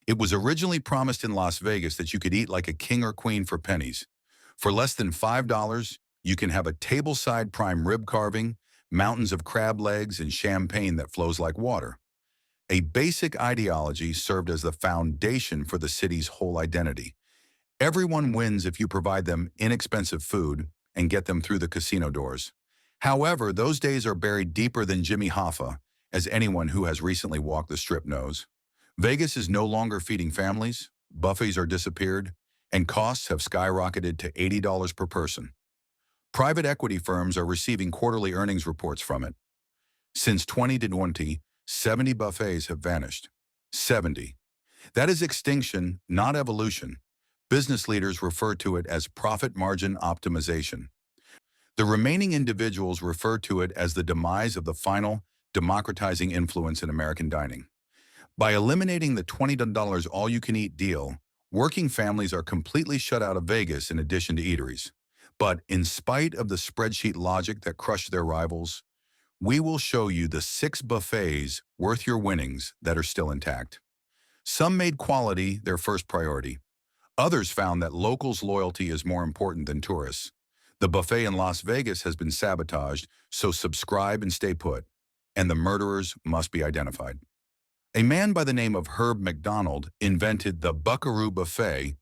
It was originally promised in Las Vegas that you could eat like a king or queen for pennies. For less than $5, you can have a tableside prime rib carving, mountains of crab legs, and champagne that flows like water. A basic ideology served as the foundation for the city's whole identity. Everyone wins if you provide them inexpensive food and get them through the casino doors. However, those days are buried deeper than Jimmy Hoffa, as anyone who has recently walked the strip knows. Vegas is no longer feeding families, buffets are disappeared, and costs have skyrocketed to $80 per person. Private equity firms are receiving quarterly earnings reports from it. Since 2020, 70 buffets have vanished. 70. That is extinction, not evolution. Business leaders refer to it as profit margin optimization. The remaining individuals refer to it as the demise of the final, democratizing influence in American dining. By eliminating the $20 all-you-can-eat deal, working families are completely shut out of Vegas in addition to eateries. But in spite of the spreadsheet logic that crushed their rivals, we will show you the 6 buffets worth your winnings that are still intact. Some made quality their first priority. Others found that locals' loyalty is more important than tourists. The buffet in Las Vegas has been sabotaged, so subscribe and stay put. And the murderers must be identified. A man by the name of Herb McDonald invented the Buckaroo Buffet,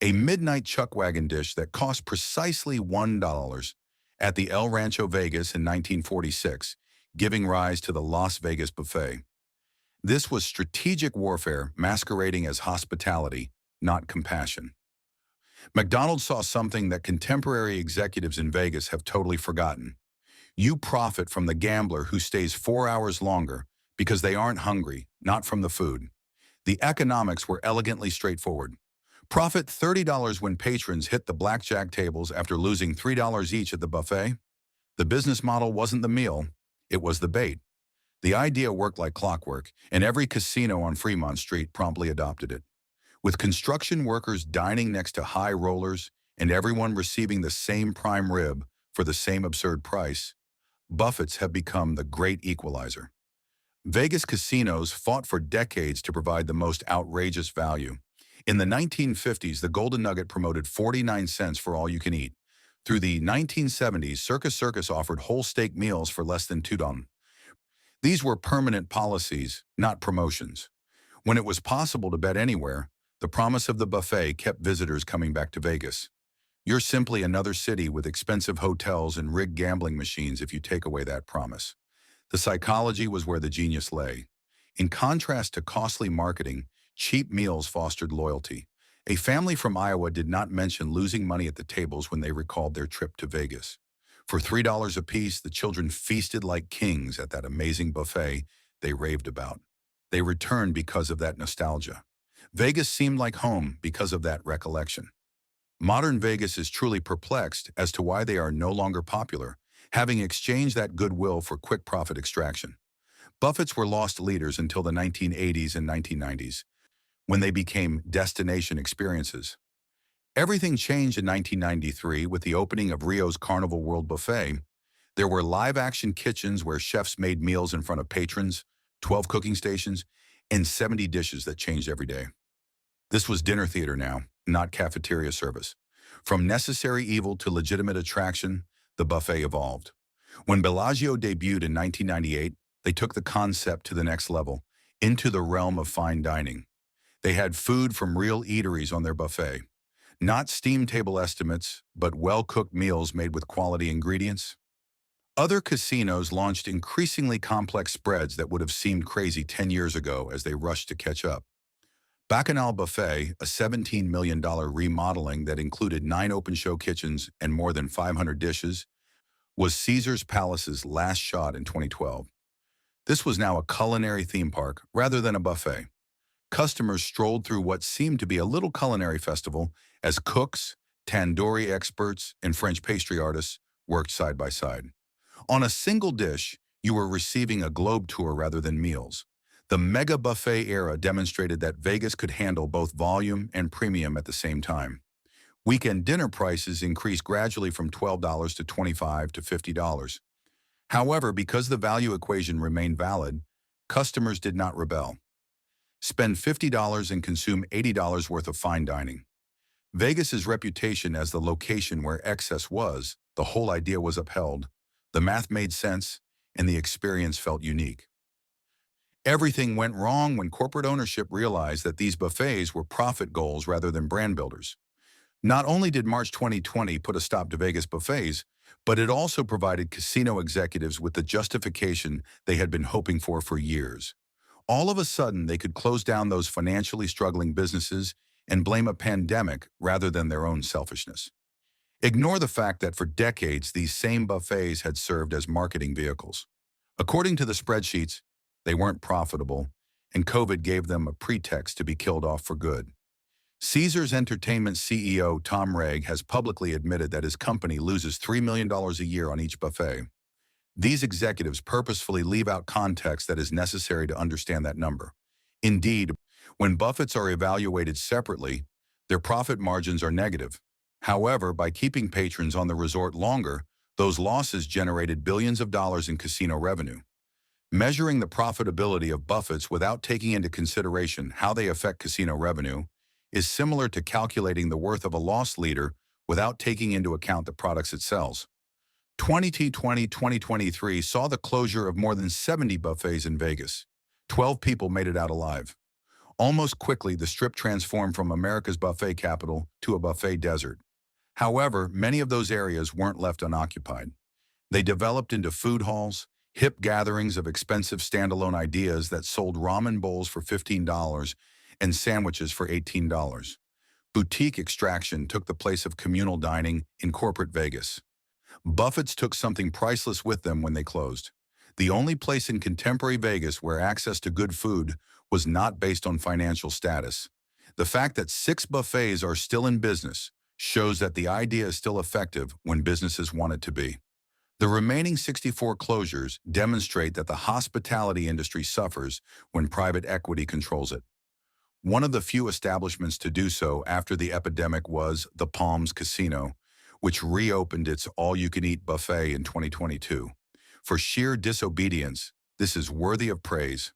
a midnight chuckwagon dish that cost precisely $1 at the El Rancho Vegas in 1946, giving rise to the Las Vegas Buffet. This was strategic warfare masquerading as hospitality, not compassion. McDonald saw something that contemporary executives in Vegas have totally forgotten. You profit from the gambler who stays 4 hours longer because they aren't hungry, not from the food. The economics were elegantly straightforward. Profit $30 when patrons hit the blackjack tables after losing $3 each at the buffet. The business model wasn't the meal, it was the bait. The idea worked like clockwork, and every casino on Fremont Street promptly adopted it. With construction workers dining next to high rollers and everyone receiving the same prime rib for the same absurd price, buffets have become the great equalizer. Vegas casinos fought for decades to provide the most outrageous value. In the 1950s, the Golden Nugget promoted 49 cents for all you can eat. Through the 1970s, Circus Circus offered whole steak meals for less than $2. These were permanent policies, not promotions. When it was possible to bet anywhere, the promise of the buffet kept visitors coming back to Vegas. You're simply another city with expensive hotels and rigged gambling machines if you take away that promise. The psychology was where the genius lay. In contrast to costly marketing, cheap meals fostered loyalty. A family from Iowa did not mention losing money at the tables when they recalled their trip to Vegas. For $3 apiece, the children feasted like kings at that amazing buffet they raved about. They returned because of that nostalgia. Vegas seemed like home because of that recollection. Modern Vegas is truly perplexed as to why they are no longer popular, having exchanged that goodwill for quick profit extraction. Buffets were lost leaders until the 1980s and 1990s, when they became destination experiences. Everything changed in 1993 with the opening of Rio's Carnival World Buffet. There were live-action kitchens where chefs made meals in front of patrons, 12 cooking stations, and 70 dishes that changed every day. This was dinner theater now, not cafeteria service. From necessary evil to legitimate attraction, the buffet evolved. When Bellagio debuted in 1998, they took the concept to the next level, into the realm of fine dining. They had food from real eateries on their buffet. Not steam table estimates, but well-cooked meals made with quality ingredients. Other casinos launched increasingly complex spreads that would have seemed crazy 10 years ago as they rushed to catch up. Bacchanal Buffet, a $17 million remodeling that included 9 open-show kitchens and more than 500 dishes, was Caesar's Palace's last shot in 2012. This was now a culinary theme park rather than a buffet. Customers strolled through what seemed to be a little culinary festival as cooks, tandoori experts, and French pastry artists worked side by side. On a single dish, you were receiving a globe tour rather than meals. The mega buffet era demonstrated that Vegas could handle both volume and premium at the same time. Weekend dinner prices increased gradually from $12 to $25 to $50. However, because the value equation remained valid, customers did not rebel. Spend $50 and consume $80 worth of fine dining. Vegas's reputation as the location where excess was, the whole idea was upheld, the math made sense, and the experience felt unique. Everything went wrong when corporate ownership realized that these buffets were profit goals rather than brand builders. Not only did March 2020 put a stop to Vegas buffets, but it also provided casino executives with the justification they had been hoping for years. All of a sudden, they could close down those financially struggling businesses and blame a pandemic rather than their own selfishness. Ignore the fact that for decades, these same buffets had served as marketing vehicles. According to the spreadsheets, they weren't profitable, and COVID gave them a pretext to be killed off for good. Caesars Entertainment CEO Tom Reeg has publicly admitted that his company loses $3 million a year on each buffet. These executives purposefully leave out context that is necessary to understand that number. Indeed, when buffets are evaluated separately, their profit margins are negative. However, by keeping patrons on the resort longer, those losses generated billions of dollars in casino revenue. Measuring the profitability of buffets without taking into consideration how they affect casino revenue is similar to calculating the worth of a loss leader without taking into account the products it sells. 2020-2023 saw the closure of more than 70 buffets in Vegas. 12 people made it out alive. Almost quickly, the Strip transformed from America's buffet capital to a buffet desert. However, many of those areas weren't left unoccupied. They developed into food halls, hip gatherings of expensive standalone ideas that sold ramen bowls for $15 and sandwiches for $18. Boutique extraction took the place of communal dining in corporate Vegas. Buffets took something priceless with them when they closed. The only place in contemporary Vegas where access to good food was not based on financial status. The fact that 6 buffets are still in business shows that the idea is still effective when businesses want it to be. The remaining 64 closures demonstrate that the hospitality industry suffers when private equity controls it. One of the few establishments to do so after the epidemic was the Palms Casino, which reopened its all-you-can-eat buffet in 2022. For sheer disobedience, this is worthy of praise.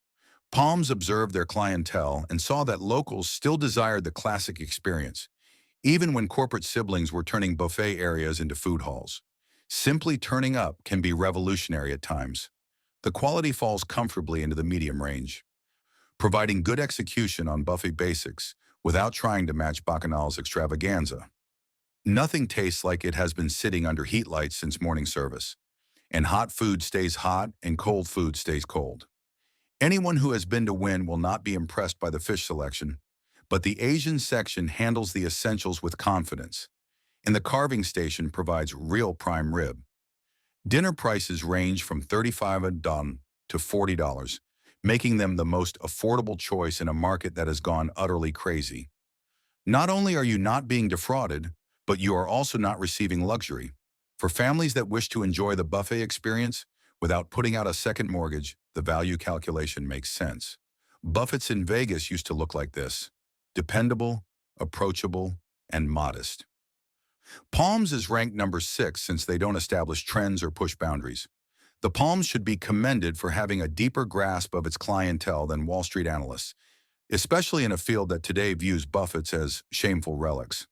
Palms observed their clientele and saw that locals still desired the classic experience, even when corporate siblings were turning buffet areas into food halls. Simply turning up can be revolutionary at times. The quality falls comfortably into the medium range, providing good execution on buffet basics without trying to match Bacchanal's extravaganza. Nothing tastes like it has been sitting under heat lights since morning service, and hot food stays hot and cold food stays cold. Anyone who has been to Wynn will not be impressed by the fish selection, but the Asian section handles the essentials with confidence, and the carving station provides real prime rib. Dinner prices range from $35 to $40, making them the most affordable choice in a market that has gone utterly crazy. Not only are you not being defrauded, but you are also not receiving luxury. For families that wish to enjoy the buffet experience without putting out a second mortgage, the value calculation makes sense. Buffets in Vegas used to look like this: dependable, approachable, and modest. Palms is ranked number 6 since they don't establish trends or push boundaries. The Palms should be commended for having a deeper grasp of its clientele than Wall Street analysts, especially in a field that today views buffets as shameful relics.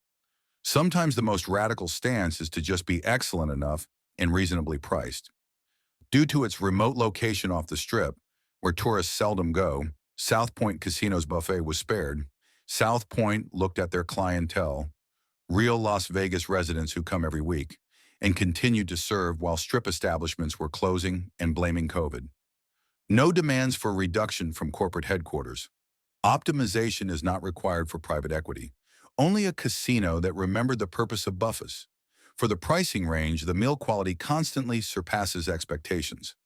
Sometimes the most radical stance is to just be excellent enough and reasonably priced. Due to its remote location off the Strip, where tourists seldom go, South Point Casino's buffet was spared. South Point looked at their clientele, real Las Vegas residents who come every week, and continued to serve while Strip establishments were closing and blaming COVID. No demands for reduction from corporate headquarters. Optimization is not required for private equity. Only a casino that remembered the purpose of buffets. For the pricing range, the meal quality constantly surpasses expectations.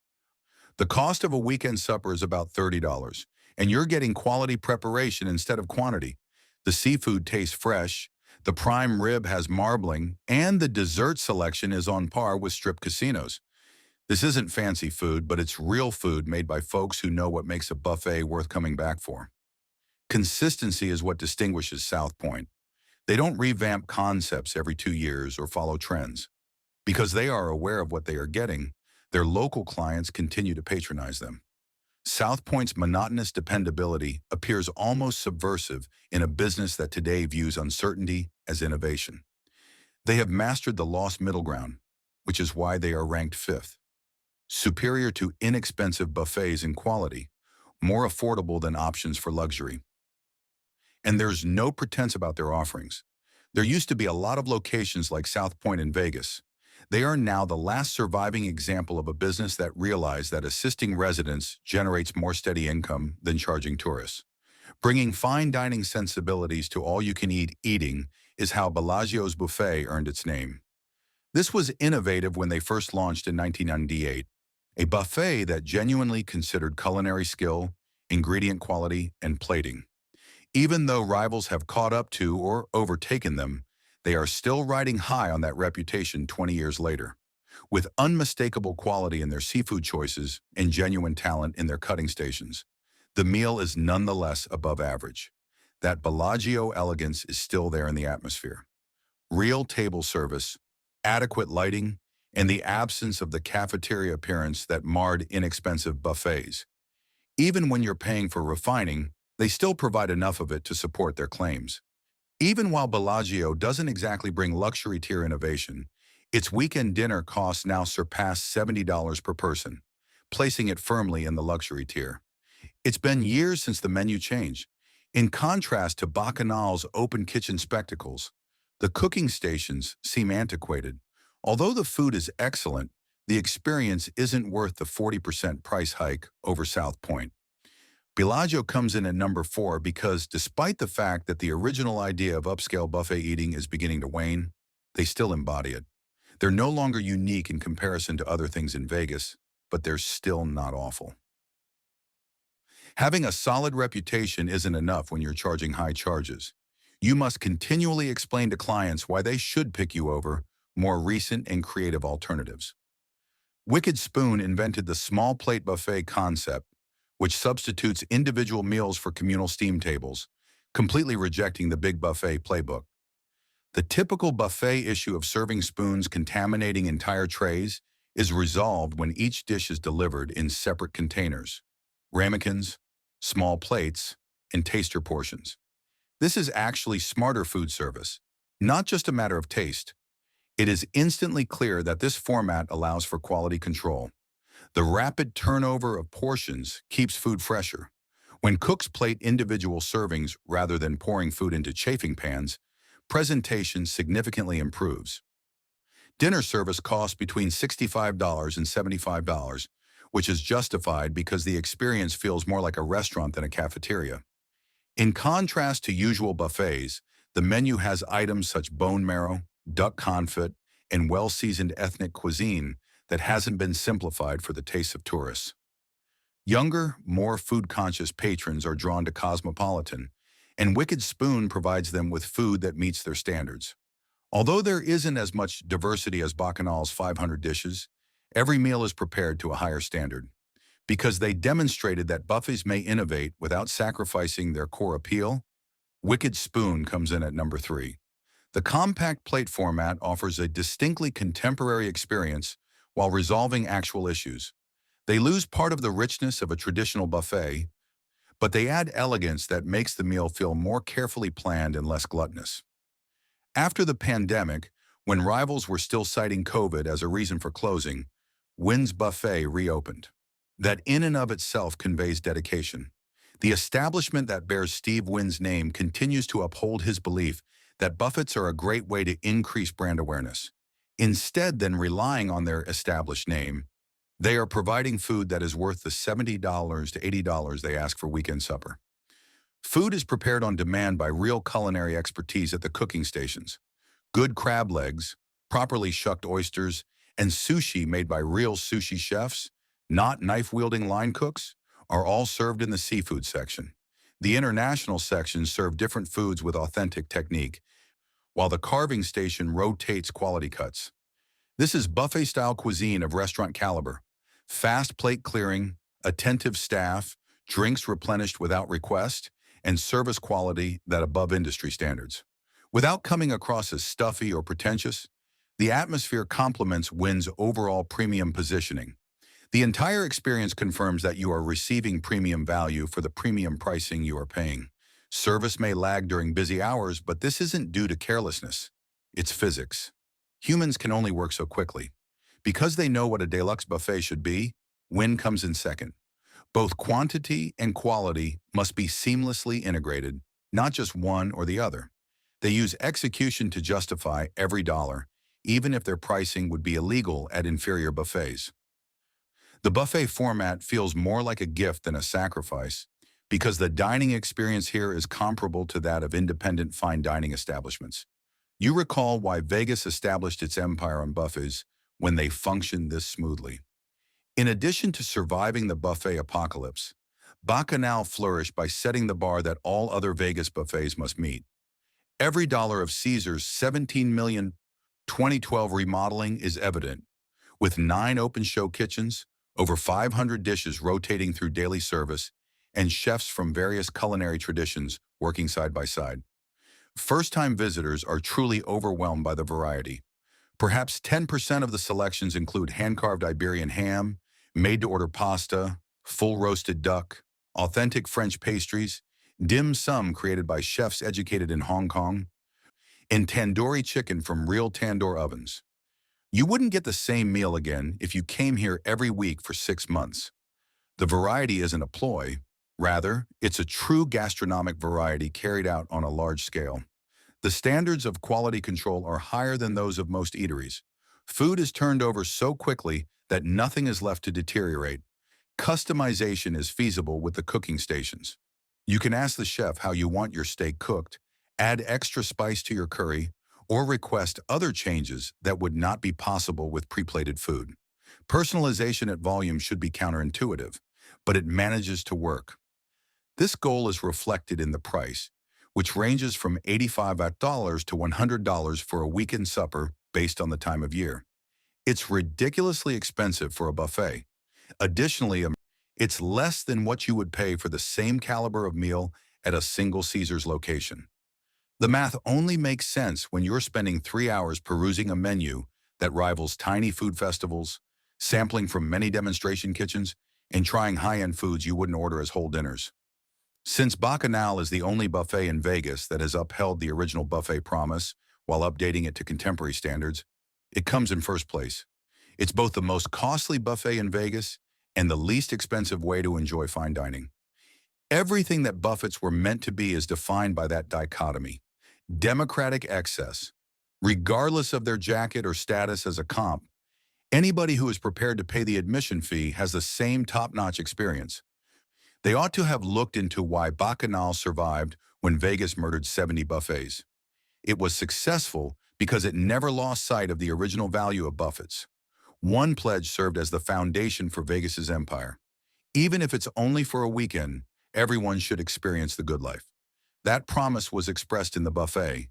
The cost of a weekend supper is about $30, and you're getting quality preparation instead of quantity. The seafood tastes fresh, the prime rib has marbling, and the dessert selection is on par with Strip casinos. This isn't fancy food, but it's real food made by folks who know what makes a buffet worth coming back for. Consistency is what distinguishes South Point. They don't revamp concepts every 2 years or follow trends. Because they are aware of what they are getting, their local clients continue to patronize them. South Point's monotonous dependability appears almost subversive in a business that today views uncertainty as innovation. They have mastered the lost middle ground, which is why they are ranked fifth. Superior to inexpensive buffets in quality, more affordable than options for luxury. And there's no pretense about their offerings. There used to be a lot of locations like South Point in Vegas. They are now the last surviving example of a business that realized that assisting residents generates more steady income than charging tourists. Bringing fine dining sensibilities to all-you-can-eat eating is how Bellagio's buffet earned its name. This was innovative when they first launched in 1998, a buffet that genuinely considered culinary skill, ingredient quality, and plating. Even though rivals have caught up to or overtaken them, they are still riding high on that reputation 20 years later. With unmistakable quality in their seafood choices and genuine talent in their cutting stations, the meal is nonetheless above average. That Bellagio elegance is still there in the atmosphere. Real table service, adequate lighting, and the absence of the cafeteria appearance that marred inexpensive buffets. Even when you're paying for refining, they still provide enough of it to support their claims. Even while Bellagio doesn't exactly bring luxury tier innovation, its weekend dinner costs now surpass $70 per person, placing it firmly in the luxury tier. It's been years since the menu changed. In contrast to Bacchanal's open kitchen spectacles, the cooking stations seem antiquated. Although the food is excellent, the experience isn't worth the 40% price hike over South Point. Bellagio comes in at number 4 because despite the fact that the original idea of upscale buffet eating is beginning to wane, they still embody it. They're no longer unique in comparison to other things in Vegas, but they're still not awful. Having a solid reputation isn't enough when you're charging high charges. You must continually explain to clients why they should pick you over more recent and creative alternatives. Wicked Spoon invented the small plate buffet concept, which substitutes individual meals for communal steam tables, completely rejecting the big buffet playbook. The typical buffet issue of serving spoons contaminating entire trays is resolved when each dish is delivered in separate containers, ramekins, small plates, and taster portions. This is actually smarter food service, not just a matter of taste. It is instantly clear that this format allows for quality control. The rapid turnover of portions keeps food fresher. When cooks plate individual servings rather than pouring food into chafing pans, presentation significantly improves. Dinner service costs between $65 and $75, which is justified because the experience feels more like a restaurant than a cafeteria. In contrast to usual buffets, the menu has items such bone marrow, duck confit, and well-seasoned ethnic cuisine that hasn't been simplified for the tastes of tourists. Younger, more food-conscious patrons are drawn to Cosmopolitan, and Wicked Spoon provides them with food that meets their standards. Although there isn't as much diversity as Bacchanal's 500 dishes, every meal is prepared to a higher standard. Because they demonstrated that buffets may innovate without sacrificing their core appeal, Wicked Spoon comes in at number 3. The compact plate format offers a distinctly contemporary experience while resolving actual issues. They lose part of the richness of a traditional buffet, but they add elegance that makes the meal feel more carefully planned and less gluttonous. After the pandemic, when rivals were still citing COVID as a reason for closing, Wynn's buffet reopened. That in and of itself conveys dedication. The establishment that bears Steve Wynn's name continues to uphold his belief that buffets are a great way to increase brand awareness. Instead than relying on their established name, they are providing food that is worth the $70 to $80 they ask for weekend supper. Food is prepared on demand by real culinary expertise at the cooking stations. Good crab legs, properly shucked oysters, and sushi made by real sushi chefs, not knife-wielding line cooks, are all served in the seafood section. The international sections serve different foods with authentic technique, while the carving station rotates quality cuts. This is buffet-style cuisine of restaurant caliber. Fast plate clearing, attentive staff, drinks replenished without request, and service quality that above industry standards. Without coming across as stuffy or pretentious, the atmosphere complements Wynn's overall premium positioning. The entire experience confirms that you are receiving premium value for the premium pricing you are paying. Service may lag during busy hours, but this isn't due to carelessness. It's physics. Humans can only work so quickly. Because they know what a deluxe buffet should be, Wynn comes in second. Both quantity and quality must be seamlessly integrated, not just one or the other. They use execution to justify every dollar, even if their pricing would be illegal at inferior buffets. The buffet format feels more like a gift than a sacrifice because the dining experience here is comparable to that of independent fine dining establishments. You recall why Vegas established its empire on buffets when they functioned this smoothly. In addition to surviving the buffet apocalypse, Bacchanal flourished by setting the bar that all other Vegas buffets must meet. Every dollar of Caesar's $17 million 2012 remodeling is evident, with 9 open show kitchens, over 500 dishes rotating through daily service, and chefs from various culinary traditions working side by side. First-time visitors are truly overwhelmed by the variety. Perhaps 10% of the selections include hand-carved Iberian ham, made-to-order pasta, full roasted duck, authentic French pastries, dim sum created by chefs educated in Hong Kong, and tandoori chicken from real tandoor ovens. You wouldn't get the same meal again if you came here every week for 6 months. The variety isn't a ploy. Rather, it's a true gastronomic variety carried out on a large scale. The standards of quality control are higher than those of most eateries. Food is turned over so quickly that nothing is left to deteriorate. Customization is feasible with the cooking stations. You can ask the chef how you want your steak cooked, add extra spice to your curry, or request other changes that would not be possible with pre-plated food. Personalization at volume should be counterintuitive, but it manages to work. This goal is reflected in the price, which ranges from $85 to $100 for a weekend supper based on the time of year. It's ridiculously expensive for a buffet. Additionally, it's less than what you would pay for the same caliber of meal at a single Caesars location. The math only makes sense when you're spending 3 hours perusing a menu that rivals tiny food festivals, sampling from many demonstration kitchens, and trying high-end foods you wouldn't order as whole dinners. Since Bacchanal is the only buffet in Vegas that has upheld the original buffet promise while updating it to contemporary standards, it comes in first place. It's both the most costly buffet in Vegas and the least expensive way to enjoy fine dining. Everything that buffets were meant to be is defined by that dichotomy. Democratic excess. Regardless of their jacket or status as a comp, anybody who is prepared to pay the admission fee has the same top-notch experience. They ought to have looked into why Bacchanal survived when Vegas murdered 70 buffets. It was successful because it never lost sight of the original value of buffets. One pledge served as the foundation for Vegas's empire. Even if it's only for a weekend, everyone should experience the good life. That promise was expressed in the buffet.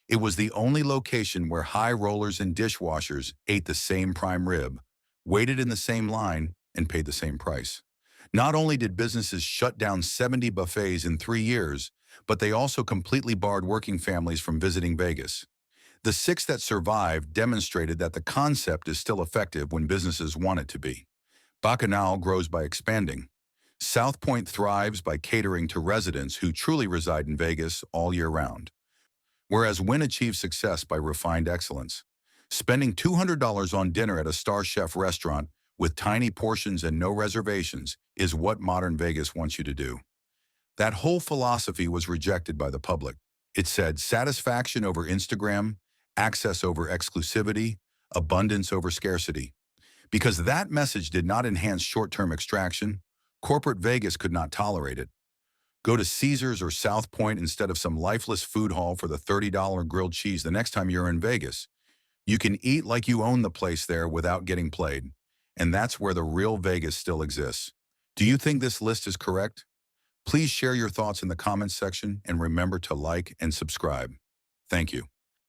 It was the only location where high rollers and dishwashers ate the same prime rib, waited in the same line, and paid the same price. Not only did businesses shut down 70 buffets in 3 years, but they also completely barred working families from visiting Vegas. The 6 that survived demonstrated that the concept is still effective when businesses want it to be. Bacchanal grows by expanding. South Point thrives by catering to residents who truly reside in Vegas all year round, whereas Wynn achieves success by refined excellence. Spending $200 on dinner at a star chef restaurant with tiny portions and no reservations is what modern Vegas wants you to do. That whole philosophy was rejected by the public. It said satisfaction over Instagram, access over exclusivity, abundance over scarcity. Because that message did not enhance short-term extraction, corporate Vegas could not tolerate it. Go to Caesars or South Point instead of some lifeless food hall for the $30 grilled cheese the next time you're in Vegas. You can eat like you own the place there without getting played. And that's where the real Vegas still exists. Do you think this list is correct? Please share your thoughts in the comments section and remember to like and subscribe. Thank you.